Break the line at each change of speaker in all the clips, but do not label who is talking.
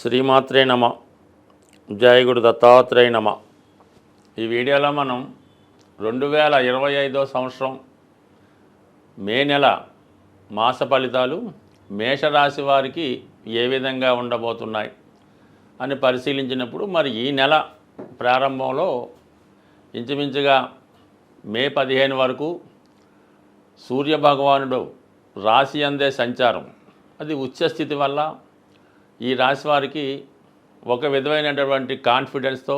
శ్రీమాత్రే నమ. జయ గురు దత్తాత్రేయ నమ. ఈ వీడియోలో మనం 2025 సంవత్సరం మే నెల మాస ఫలితాలు మేషరాశి వారికి ఏ విధంగా ఉండబోతున్నాయి అని పరిశీలించినప్పుడు మరి ఈ నెల ప్రారంభంలో ఇంచుమించుగా మే 15 వరకు సూర్యభగవానుడు రాశి అందే సంచారం అది ఉచ్చస్థితి వల్ల ఈ రాశి వారికి ఒక విధమైనటువంటి కాన్ఫిడెన్స్తో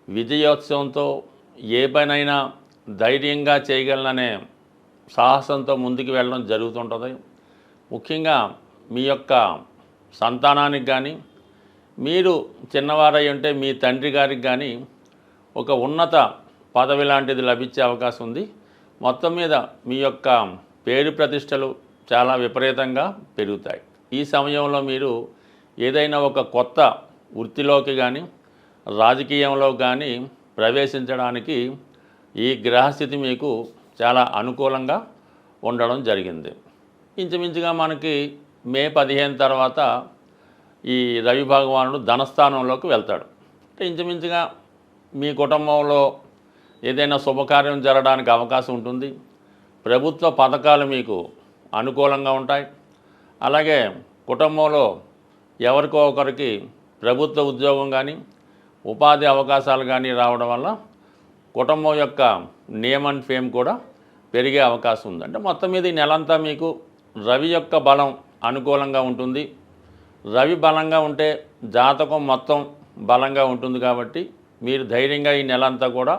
విజయోత్సవంతో ఏ పనైనా ధైర్యంగా చేయగలననే సాహసంతో ముందుకు వెళ్ళడం జరుగుతుంటుంది. ముఖ్యంగా మీ యొక్క సంతానానికి కానీ మీరు చిన్నవారై ఉంటే మీ తండ్రి గారికి కానీ ఒక ఉన్నత పదవి లాంటిది లభించే అవకాశం ఉంది. మొత్తం మీద మీ యొక్క పేరు ప్రతిష్టలు చాలా విపరీతంగా పెరుగుతాయి. ఈ సమయంలో మీరు ఏదైనా ఒక కొత్త వృత్తిలోకి కానీ రాజకీయంలో కానీ ప్రవేశించడానికి ఈ గ్రహస్థితి మీకు చాలా అనుకూలంగా ఉండడం జరిగింది. ఇంచుమించుగా మనకి మే 15 తర్వాత ఈ రవి భగవానుడు ధనస్థానంలోకి వెళ్తాడు. అంటే ఇంచుమించుగా మీ కుటుంబంలో ఏదైనా శుభకార్యం జరగడానికి అవకాశం ఉంటుంది. ప్రభుత్వ పథకాలు మీకు అనుకూలంగా ఉంటాయి. అలాగే కుటుంబంలో ఎవరికో ఒకరికి ప్రభుత్వ ఉద్యోగం కానీ ఉపాధి అవకాశాలు కానీ రావడం వల్ల కుటుంబం యొక్క నేమ్ అండ్ ఫేమ్ కూడా పెరిగే అవకాశం ఉంది. అంటే మొత్తం మీద ఈ నెలంతా మీకు రవి యొక్క బలం అనుకూలంగా ఉంటుంది. రవి బలంగా ఉంటే జాతకం మొత్తం బలంగా ఉంటుంది కాబట్టి మీరు ధైర్యంగా ఈ నెలంతా కూడా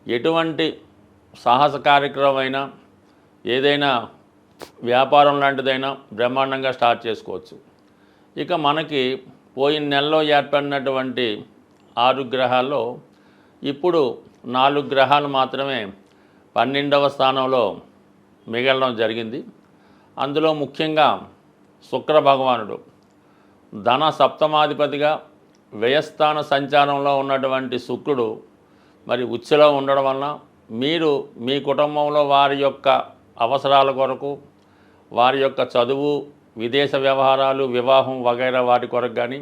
ఎటువంటి సాహస కార్యక్రమం అయినా ఏదైనా వ్యాపారం లాంటిదైనా బ్రహ్మాండంగా స్టార్ట్ చేసుకోవచ్చు. ఇక మనకి పోయిన నెలలో ఏర్పడినటువంటి 6 గ్రహాల్లో ఇప్పుడు 4 గ్రహాలు మాత్రమే 12వ స్థానంలో మిగలడం జరిగింది. అందులో ముఖ్యంగా శుక్ర భగవానుడు ధన సప్తమాధిపతిగా వ్యయస్థాన సంచారంలో ఉన్నటువంటి శుక్రుడు మరి ఉచ్చులో ఉండడం వలన మీరు మీ కుటుంబంలో వారి యొక్క అవసరాల కొరకు వారి యొక్క చదువు విదేశ వ్యవహారాలు వివాహం వగైరా వాటి కొరకు కానీ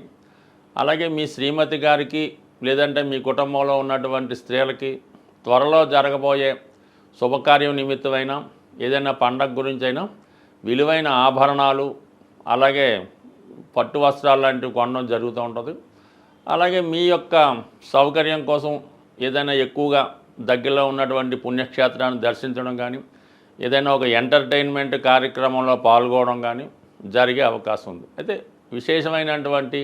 అలాగే మీ శ్రీమతి గారికి లేదంటే మీ కుటుంబంలో ఉన్నటువంటి స్త్రీలకి త్వరలో జరగబోయే శుభకార్యం నిమిత్తమైనా ఏదైనా పండగ గురించైనా విలువైన ఆభరణాలు అలాగే పట్టు వస్త్రాలు లాంటివి కొనడం జరుగుతూ ఉంటుంది. అలాగే మీ యొక్క సౌకర్యం కోసం ఏదైనా ఎక్కువగా దగ్గరలో ఉన్నటువంటి పుణ్యక్షేత్రాన్ని దర్శించడం కానీ ఏదైనా ఒక ఎంటర్టైన్మెంట్ కార్యక్రమంలో పాల్గొనడం కానీ జరిగే అవకాశం ఉంది. అయితే విశేషమైనటువంటి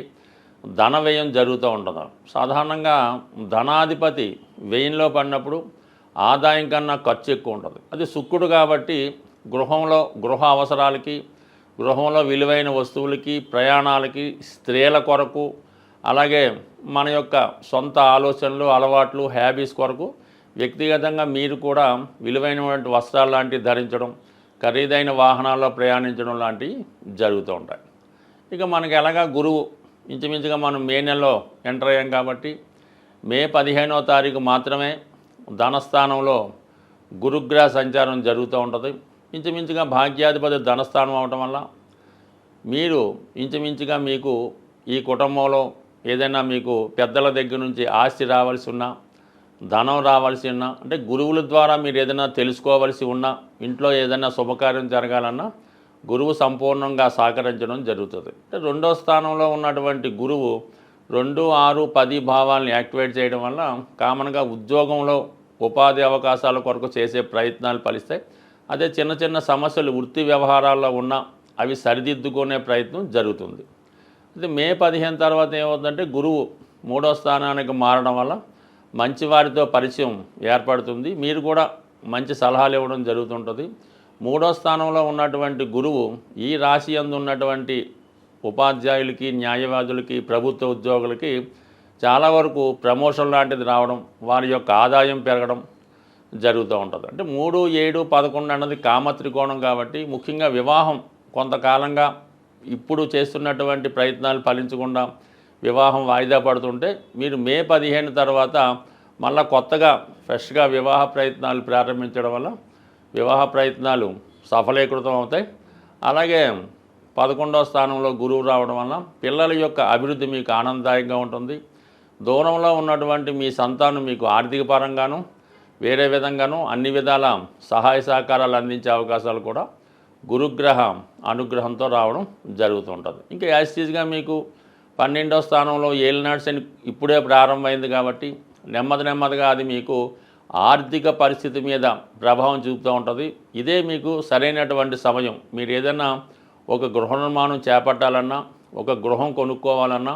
ధన వ్యయం జరుగుతూ ఉంటుంది. సాధారణంగా ధనాధిపతి వ్యయంలో పడినప్పుడు ఆదాయం కన్నా ఖర్చు ఎక్కువ ఉంటుంది. అది శుక్రుడు కాబట్టి గృహ అవసరాలకి గృహంలో విలువైన వస్తువులకి ప్రయాణాలకి స్త్రీల కొరకు అలాగే మన యొక్క సొంత ఆలోచనలు అలవాట్లు హ్యాబీస్ కొరకు వ్యక్తిగతంగా మీరు కూడా విలువైనటువంటి వస్త్రాలు లాంటివి ధరించడం ఖరీదైన వాహనాల్లో ప్రయాణించడం లాంటివి జరుగుతూ ఉంటాయి. ఇక మనకి ఎలాగా గురువు ఇంచుమించుగా మనం మే నెలలో ఎంటర్ అయ్యాం కాబట్టి మే 15వ తారీఖు మాత్రమే ధనస్థానంలో గురుగ్రహ సంచారం జరుగుతూ ఉంటుంది. ఇంచుమించుగా భాగ్యాధిపతి ధనస్థానం అవటం వల్ల మీరు ఇంచుమించుగా మీకు ఈ కుటుంబంలో ఏదైనా మీకు పెద్దల దగ్గర నుంచి ఆస్తి రావాల్సి ఉన్నా ధనం రావాల్సి ఉన్నా అంటే గురువుల ద్వారా మీరు ఏదైనా తెలుసుకోవాల్సి ఉన్నా ఇంట్లో ఏదైనా శుభకార్యం జరగాలన్నా గురువు సంపూర్ణంగా సహకరించడం జరుగుతుంది. అంటే 2వ స్థానంలో ఉన్నటువంటి గురువు 2, 6, 10 భావాలను యాక్టివేట్ చేయడం వల్ల కామన్గా ఉద్యోగంలో ఉపాధి అవకాశాల కొరకు చేసే ప్రయత్నాలు ఫలిస్తాయి. అదే చిన్న చిన్న సమస్యలు వృత్తి వ్యవహారాల్లో ఉన్నా అవి సరిదిద్దుకునే ప్రయత్నం జరుగుతుంది. అయితే మే 15 తర్వాత ఏమవుతుందంటే గురువు 3వ స్థానానికి మారడం వల్ల మంచి వారితో పరిచయం ఏర్పడుతుంది. మీరు కూడా మంచి సలహాలు ఇవ్వడం జరుగుతుంటుంది. 3వ స్థానంలో ఉన్నటువంటి గురువు ఈ రాశి యందు ఉన్నటువంటి ఉపాధ్యాయులకి న్యాయవాదులకి ప్రభుత్వ ఉద్యోగులకి చాలా వరకు ప్రమోషన్ లాంటిది రావడం వారి యొక్క ఆదాయం పెరగడం జరుగుతూ ఉంటుంది. అంటే 3, 7, 11 అన్నది కామత్రికోణం కాబట్టి ముఖ్యంగా వివాహం కొంతకాలంగా ఇప్పుడు చేస్తున్నటువంటి ప్రయత్నాలు ఫలించకుండా వివాహం వాయిదా పడుతుంటే మీరు మే 15 తర్వాత మళ్ళీ కొత్తగా ఫ్రెష్గా వివాహ ప్రయత్నాలు ప్రారంభించడం వల్ల వివాహ ప్రయత్నాలు సఫలీకృతం అవుతాయి. అలాగే 11వ స్థానంలో గురువు రావడం వల్ల పిల్లల యొక్క అభివృద్ధి మీకు ఆనందదాయకంగా ఉంటుంది. దూరంలో ఉన్నటువంటి మీ సంతానం మీకు ఆర్థిక పరంగాను వేరే విధంగాను అన్ని విధాల సహాయ సహకారాలు అందించే అవకాశాలు కూడా గురుగ్రహ అనుగ్రహంతో రావడం జరుగుతుంటుంది. ఇంకా యాజిటీస్గా మీకు 12వ స్థానంలో ఏలినాడు శని ఇప్పుడే ప్రారంభమైంది కాబట్టి నెమ్మదిగా అది మీకు ఆర్థిక పరిస్థితి మీద ప్రభావం చూపుతూ ఉంటుంది. ఇదే మీకు సరైనటువంటి సమయం. మీరు ఏదైనా ఒక గృహ నిర్మాణం చేపట్టాలన్నా, ఒక గృహం కొనుక్కోవాలన్నా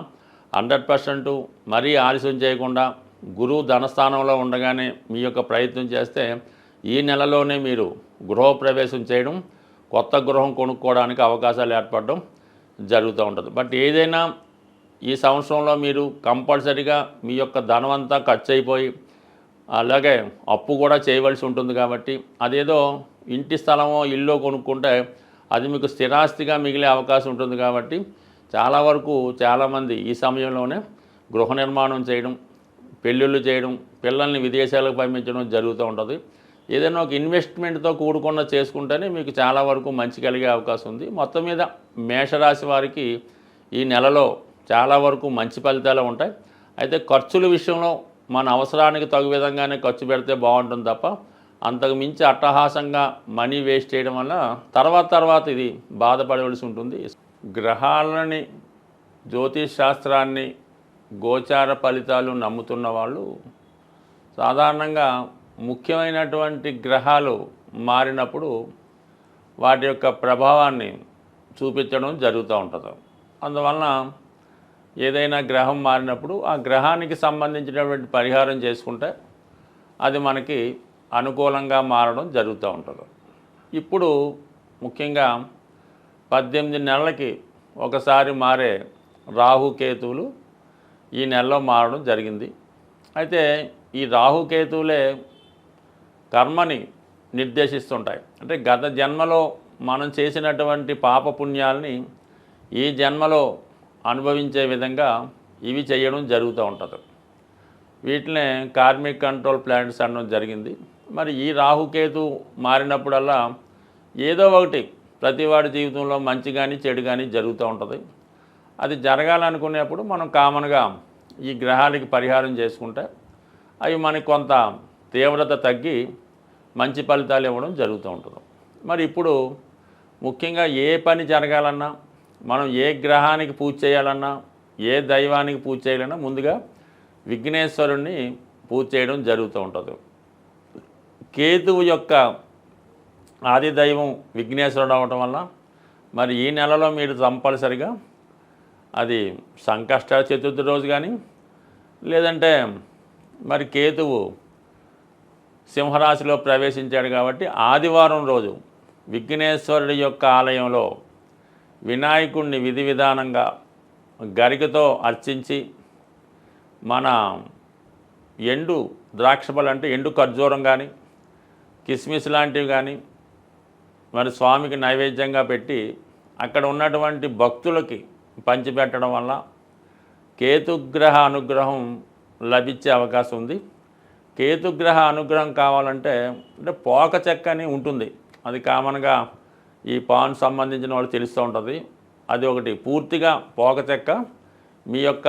100% మరీ ఆలస్యం చేయకుండా గురువు ధనస్థానంలో ఉండగానే మీ యొక్క ప్రయత్నం చేస్తే ఈ నెలలోనే మీరు గృహప్రవేశం చేయడం, కొత్త గృహం కొనుక్కోవడానికి అవకాశాలు ఏర్పడడం జరుగుతూ ఉంటుంది. బట్ ఏదైనా ఈ సంవత్సరంలో మీరు కంపల్సరీగా మీ యొక్క ధనమంతా ఖర్చు అయిపోయి అలాగే అప్పు కూడా చేయవలసి ఉంటుంది కాబట్టి అదేదో ఇంటి స్థలమో ఇల్లు కొనుక్కుంటే అది మీకు స్థిరాస్తిగా మిగిలే అవకాశం ఉంటుంది కాబట్టి చాలా వరకు చాలామంది ఈ సమయంలోనే గృహ నిర్మాణం చేయడం, పెళ్ళిళ్ళు చేయడం, పిల్లల్ని విదేశాలకు పంపించడం జరుగుతూ ఉంటుంది. ఏదైనా ఒక ఇన్వెస్ట్మెంట్తో కూడుకున్న చేసుకుంటేనే మీకు చాలా వరకు మంచి కలిగే అవకాశం ఉంది. మొత్తం మీద మేషరాశి వారికి ఈ నెలలో చాలా వరకు మంచి ఫలితాలు ఉంటాయి. అయితే ఖర్చుల విషయంలో మన అవసరానికి తగు విధంగానే ఖర్చు పెడితే బాగుంటుంది తప్ప అంతకు మించి అట్టహాసంగా మనీ వేస్ట్ చేయడం వల్ల తర్వాత ఇది బాధపడవలసి ఉంటుంది. గ్రహాలని, జ్యోతిష్ శాస్త్రాన్ని, గోచార ఫలితాలు నమ్ముతున్న వాళ్ళు సాధారణంగా ముఖ్యమైనటువంటి గ్రహాలు మారినప్పుడు వాటి యొక్క ప్రభావాన్ని చూపించడం జరుగుతూ ఉంటుంది. అందువలన ఏదైనా గ్రహం మారినప్పుడు ఆ గ్రహానికి సంబంధించినటువంటి పరిహారం చేసుకుంటే అది మనకి అనుకూలంగా మారడం జరుగుతూ ఉంటుంది. ఇప్పుడు ముఖ్యంగా 18 నెలలకి ఒకసారి మారే రాహుకేతువులు ఈ నెలలో మారడం జరిగింది. అయితే ఈ రాహుకేతువులే కర్మని నిర్దేశిస్తుంటాయి. అంటే గత జన్మలో మనం చేసినటువంటి పాపపుణ్యాలని ఈ జన్మలో అనుభవించే విధంగా ఇవి చేయడం జరుగుతూ ఉంటుంది. వీటినే కార్మిక్ కంట్రోల్ ప్లానెట్స్ అనడం జరిగింది. మరి ఈ రాహుకేతు మారినప్పుడల్లా ఏదో ఒకటి ప్రతివాడి జీవితంలో మంచి కానీ చెడు కానీ జరుగుతూ ఉంటుంది. అది జరగాలనుకునేప్పుడు మనం కామన్గా ఈ గ్రహాలకి పరిహారం చేసుకుంటే అవి మనకి కొంత తీవ్రత తగ్గి మంచి ఫలితాలు ఇవ్వడం జరుగుతూ ఉంటుంది. మరి ఇప్పుడు ముఖ్యంగా ఏ పని జరగాలన్నా, మనం ఏ గ్రహానికి పూజ చేయాలన్నా, ఏ దైవానికి పూజ చేయాలన్నా ముందుగా విఘ్నేశ్వరుణ్ణి పూజ చేయడం జరుగుతూ ఉంటుంది. కేతువు యొక్క ఆది దైవం విఘ్నేశ్వరుడు అవటం వల్ల మరి ఈ నెలలో మీరు కంపల్సరిగా అది సంకష్ట చతుర్థి రోజు కానీ లేదంటే మరి కేతువు సింహరాశిలో ప్రవేశించాడు కాబట్టి ఆదివారం రోజు విఘ్నేశ్వరుడి యొక్క ఆలయంలో వినాయకుడిని విధి విధానంగా గరికతో అర్చించి మన ఎండు ద్రాక్షపళ్ళు అంటే ఎండు ఖర్జూరం కానీ కిస్మిస్ లాంటివి కానీ మరి స్వామికి నైవేద్యంగా పెట్టి అక్కడ ఉన్నటువంటి భక్తులకి పంచిపెట్టడం వల్ల కేతుగ్రహ అనుగ్రహం లభించే అవకాశం ఉంది. కేతుగ్రహ అనుగ్రహం కావాలంటే అంటే పోక చెక్క అని ఉంటుంది, అది కామన్గా ఈ పాన్ సంబంధించిన వాళ్ళు తెలుస్తూ ఉంటుంది. అది ఒకటి పూర్తిగా పోక చెక్క మీ యొక్క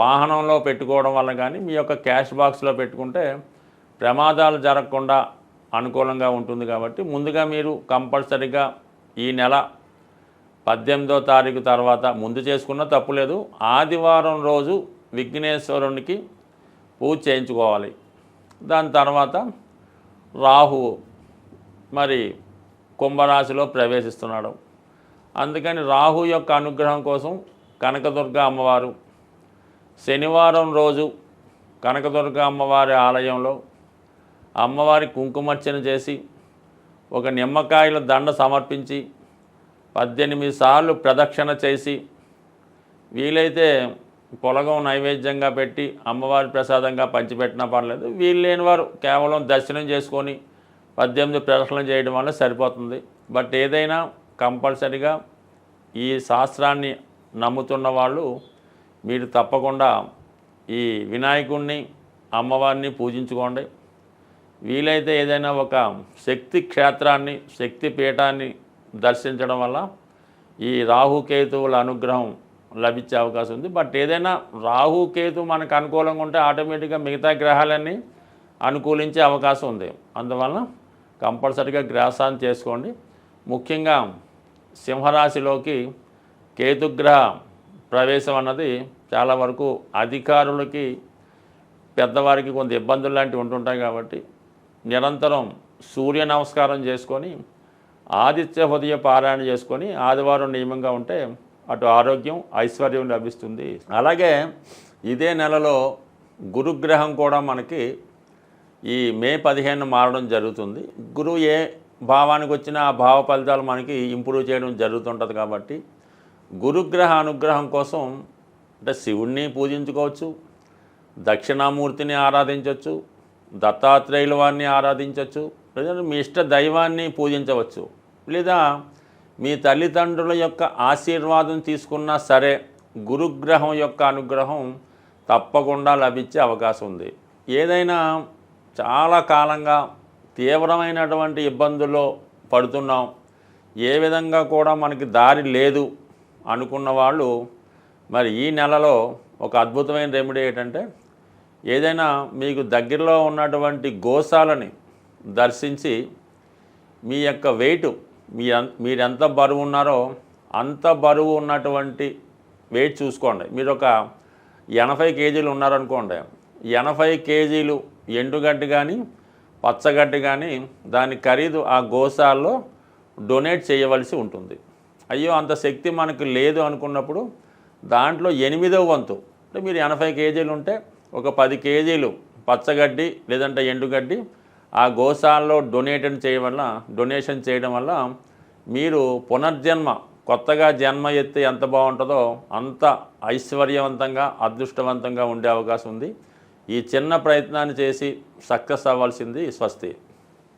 వాహనంలో పెట్టుకోవడం వల్ల కానీ మీ యొక్క క్యాష్ బాక్స్లో పెట్టుకుంటే ప్రమాదాలు జరగకుండా అనుకూలంగా ఉంటుంది. కాబట్టి ముందుగా మీరు కంపల్సరీగా ఈ నెల 18వ తారీఖు తర్వాత ముందు చేసుకున్న తప్పులేదు, ఆదివారం రోజు విఘ్నేశ్వరునికి పూజ చేయించుకోవాలి. దాని తర్వాత రాహువు మరి కుంభరాశిలో ప్రవేశిస్తున్నాడు. అందుకని రాహు యొక్క అనుగ్రహం కోసం కనకదుర్గ అమ్మవారు శనివారం రోజు కనకదుర్గ అమ్మవారి ఆలయంలో అమ్మవారి కుంకుమర్చన చేసి ఒక నిమ్మకాయల దండ సమర్పించి 18 సార్లు ప్రదక్షిణ చేసి వీలైతే పొలగం నైవేద్యంగా పెట్టి అమ్మవారి ప్రసాదంగా పంచిపెట్టినా పర్లేదు. వీలు లేని వారు కేవలం దర్శనం చేసుకొని 18 ప్రదక్షిణలు చేయడం వల్ల సరిపోతుంది. బట్ ఏదైనా కంపల్సరీగా ఈ శాస్త్రాన్ని నమ్ముతున్న వాళ్ళు మీరు తప్పకుండా ఈ వినాయకుడిని అమ్మవారిని పూజించుకోండి. వీలైతే ఏదైనా ఒక శక్తి క్షేత్రాన్ని, శక్తి పీఠాన్ని దర్శించడం వల్ల ఈ రాహుకేతువుల అనుగ్రహం లభించే అవకాశం ఉంది. బట్ ఏదైనా రాహుకేతు మనకు అనుకూలంగా ఉంటే ఆటోమేటిక్గా మిగతా గ్రహాలన్నీ అనుకూలించే అవకాశం ఉంది. అందువలన కంపల్సరీగా గ్రహశాంతి చేసుకోండి. ముఖ్యంగా సింహరాశిలోకి కేతుగ్రహ ప్రవేశం అన్నది చాలా వరకు అధికారులకి పెద్దవారికి కొంత ఇబ్బందులు లాంటివి ఉంటుంటాయి. కాబట్టి నిరంతరం సూర్య నమస్కారం చేసుకొని ఆదిత్య హృదయ పారాయణ చేసుకొని ఆదివారం నియమంగా ఉంటే అటు ఆరోగ్యం ఐశ్వర్యం లభిస్తుంది. అలాగే ఇదే నెలలో గురుగ్రహం కూడా మనకి ఈ మే 15 మారడం జరుగుతుంది. గురువు ఏ భావానికి వచ్చినా ఆ భావ ఫలితాలు మనకి ఇంప్రూవ్ చేయడం జరుగుతుంటుంది. కాబట్టి గురుగ్రహ అనుగ్రహం కోసం అంటే శివుణ్ణి పూజించుకోవచ్చు, దక్షిణామూర్తిని ఆరాధించవచ్చు, దత్తాత్రేయుల వారిని ఆరాధించవచ్చు, లేదా మీ ఇష్ట దైవాన్ని పూజించవచ్చు, లేదా మీ తల్లిదండ్రుల యొక్క ఆశీర్వాదం తీసుకున్నా సరే గురుగ్రహం యొక్క అనుగ్రహం తప్పకుండా లభించే అవకాశం ఉంది. ఏదైనా చాలా కాలంగా తీవ్రమైనటువంటి ఇబ్బందుల్లో పడుతున్నాం, ఏ విధంగా కూడా మనకి దారి లేదు అనుకున్న వాళ్ళు మరి ఈ నెలలో ఒక అద్భుతమైన రెమెడీ ఏంటంటే ఏదైనా మీకు దగ్గరలో ఉన్నటువంటి గోశాలని దర్శించి మీ యొక్క వెయిట్ మీరెంత బరువు ఉన్నారో అంత బరువు ఉన్నటువంటి వెయిట్ చూసుకోండి. మీరు ఒక 80 కేజీలు ఉన్నారనుకోండి, 80 కేజీలు ఎండుగడ్డి కానీ పచ్చగడ్డి కానీ దాని ఖరీదు ఆ గోశాలలో డొనేట్ చేయవలసి ఉంటుంది. అయ్యో అంత శక్తి మనకు లేదు అనుకున్నప్పుడు దాంట్లో 8వ వంతు అంటే మీరు 80 కేజీలు ఉంటే ఒక 10 కేజీలు పచ్చగడ్డి లేదంటే ఎండుగడ్డి ఆ గోశాలలో డొనేషన్ చేయడం వల్ల మీరు పునర్జన్మ కొత్తగా జన్మ ఎత్తి ఎంత బాగుంటుందో అంత ఐశ్వర్యవంతంగా అదృష్టవంతంగా ఉండే అవకాశం ఉంది. ఈ చిన్న ప్రయత్నాన్ని చేసి సక్సెస్ అవ్వాల్సింది. స్వస్తి.